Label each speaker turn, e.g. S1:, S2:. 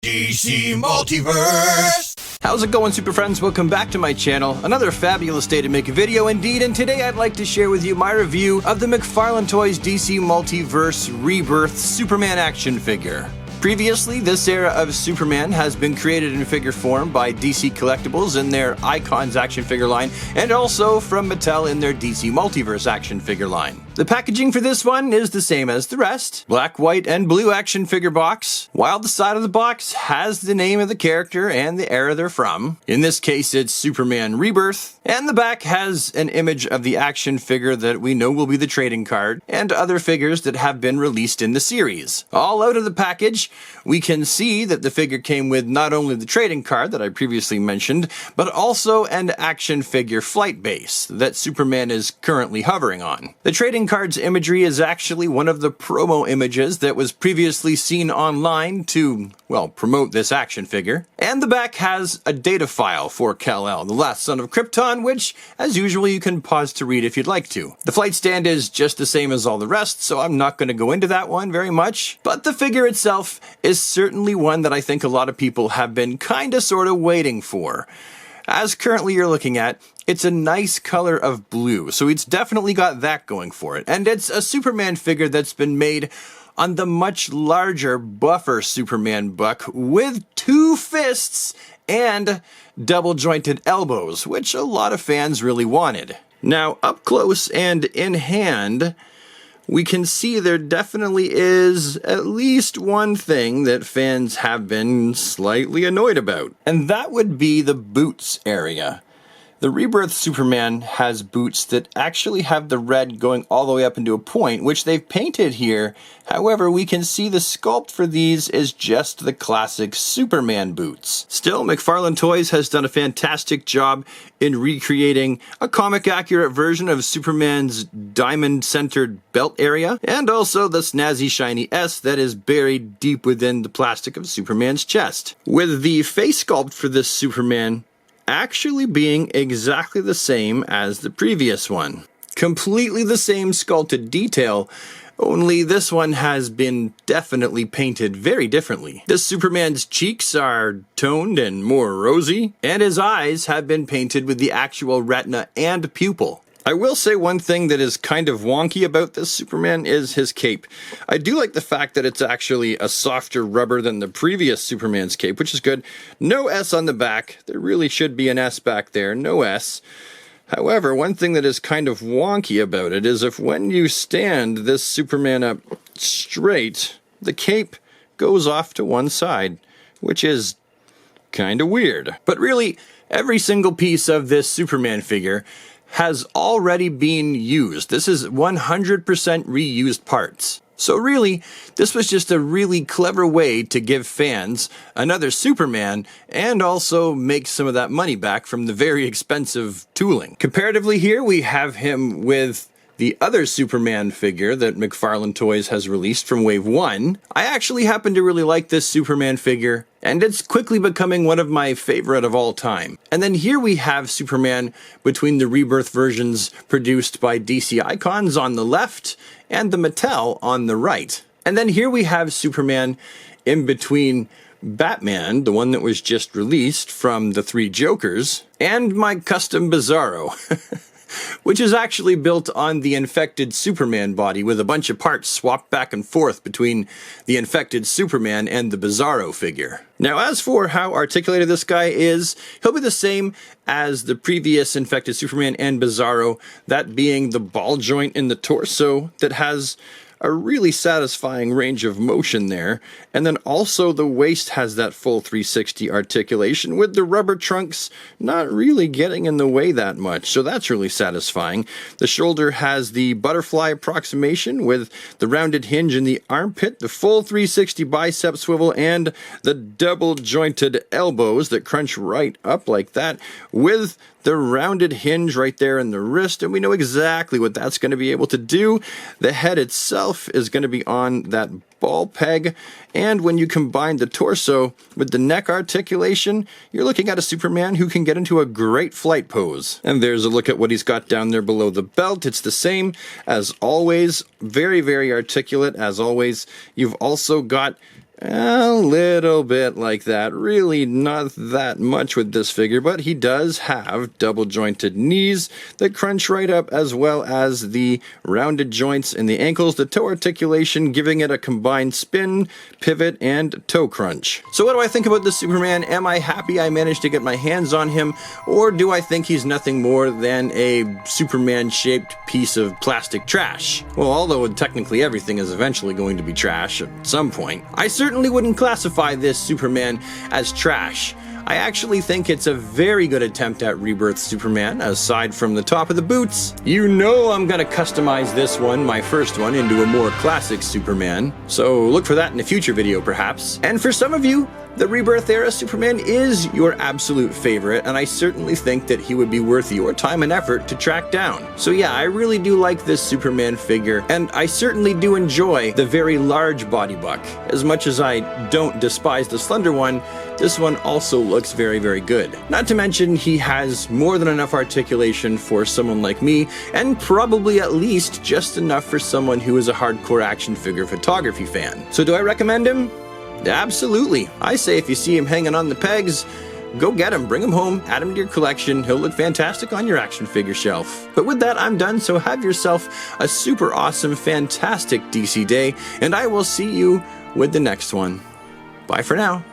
S1: DC Multiverse!
S2: How's it going, super friends? Welcome back to my channel. Another fabulous day to make a video indeed, and today I'd like to share with you my review of the McFarlane Toys DC Multiverse Rebirth Superman action figure. Previously, this era of Superman has been created in figure form by DC Collectibles in their Icons action figure line, and also from Mattel in their DC Multiverse action figure line. The packaging for this one is the same as the rest. Black, white, and blue action figure box, while the side of the box has the name of the character and the era they're from. In this case, it's Superman Rebirth. And the back has an image of the action figure that we know will be the trading card, and other figures that have been released in the series. All out of the package, we can see that the figure came with not only the trading card that I previously mentioned, but also an action figure flight base that Superman is currently hovering on. The trading card's imagery is actually one of the promo images that was previously seen online to, well, promote this action figure. And the back has a data file for Kal-El, the last son of Krypton, which, as usual, you can pause to read if you'd like to. The flight stand is just the same as all the rest, so I'm not going to go into that one very much, but the figure itself is certainly one that I think a lot of people have been kinda sorta waiting for. As currently you're looking at, it's a nice color of blue, so it's definitely got that going for it. And it's a Superman figure that's been made on the much larger, buffer Superman buck with two fists and double-jointed elbows, which a lot of fans really wanted. Now, up close and in hand, we can see there definitely is at least one thing that fans have been slightly annoyed about, and that would be the boots area. The Rebirth Superman has boots that actually have the red going all the way up into a point, which they've painted here. However, we can see the sculpt for these is just the classic Superman boots. Still, McFarlane Toys has done a fantastic job in recreating a comic-accurate version of Superman's diamond-centered belt area, and also the snazzy shiny S that is buried deep within the plastic of Superman's chest. With the face sculpt for this Superman actually being exactly the same as the previous one. Completely the same sculpted detail, only this one has been definitely painted very differently. This Superman's cheeks are toned and more rosy, and his eyes have been painted with the actual retina and pupil. I will say one thing that is kind of wonky about this Superman is his cape. I do like the fact that it's actually a softer rubber than the previous Superman's cape, which is good. No S on the back. There really should be an S back there. No S. However, one thing that is kind of wonky about it is if when you stand this Superman up straight, the cape goes off to one side, which is kind of weird. But really, every single piece of this Superman figure has already been used. This is 100% reused parts. So really, this was just a really clever way to give fans another Superman and also make some of that money back from the very expensive tooling. Comparatively here, we have him with the other Superman figure that McFarlane Toys has released from Wave 1. I actually happen to really like this Superman figure, and it's quickly becoming one of my favorite of all time. And then here we have Superman between the Rebirth versions produced by DC Icons on the left and the Mattel on the right. And then here we have Superman in between Batman, the one that was just released from the Three Jokers, and my custom Bizarro. Which is actually built on the infected Superman body with a bunch of parts swapped back and forth between the infected Superman and the Bizarro figure. Now, as for how articulated this guy is, he'll be the same as the previous infected Superman and Bizarro, that being the ball joint in the torso that has a really satisfying range of motion there, and then also the waist has that full 360 articulation with the rubber trunks not really getting in the way that much, so that's really satisfying. The shoulder has the butterfly approximation with the rounded hinge in the armpit, the full 360 bicep swivel, and the double jointed elbows that crunch right up like that with the rounded hinge right there in the wrist, and we know exactly what that's going to be able to do. The head itself is going to be on that ball peg, and when you combine the torso with the neck articulation, you're looking at a Superman who can get into a great flight pose. And there's a look at what he's got down there below the belt. It's the same as always, very, very articulate as always. You've also got A little bit like that. Really not that much with this figure, but he does have double jointed knees that crunch right up, as well as the rounded joints in the ankles, the toe articulation, giving it a combined spin, pivot, and toe crunch. So what do I think about this Superman? Am I happy I managed to get my hands on him, or do I think he's nothing more than a Superman-shaped piece of plastic trash? Well, although technically everything is eventually going to be trash at some point, I certainly wouldn't classify this Superman as trash. I actually think it's a very good attempt at Rebirth Superman, aside from the top of the boots. You know I'm gonna customize this one, my first one, into a more classic Superman, so look for that in a future video perhaps. And for some of you, the Rebirth era Superman is your absolute favorite, and I certainly think that he would be worth your time and effort to track down. So yeah, I really do like this Superman figure, and I certainly do enjoy the very large body buck. As much as I don't despise the slender one, this one also looks very, very good. Not to mention, he has more than enough articulation for someone like me, and probably at least just enough for someone who is a hardcore action figure photography fan. So do I recommend him? Absolutely. I say if you see him hanging on the pegs, go get him, bring him home, add him to your collection. He'll look fantastic on your action figure shelf. But with that, I'm done, so have yourself a super awesome, fantastic DC day, and I will see you with the next one. Bye for now.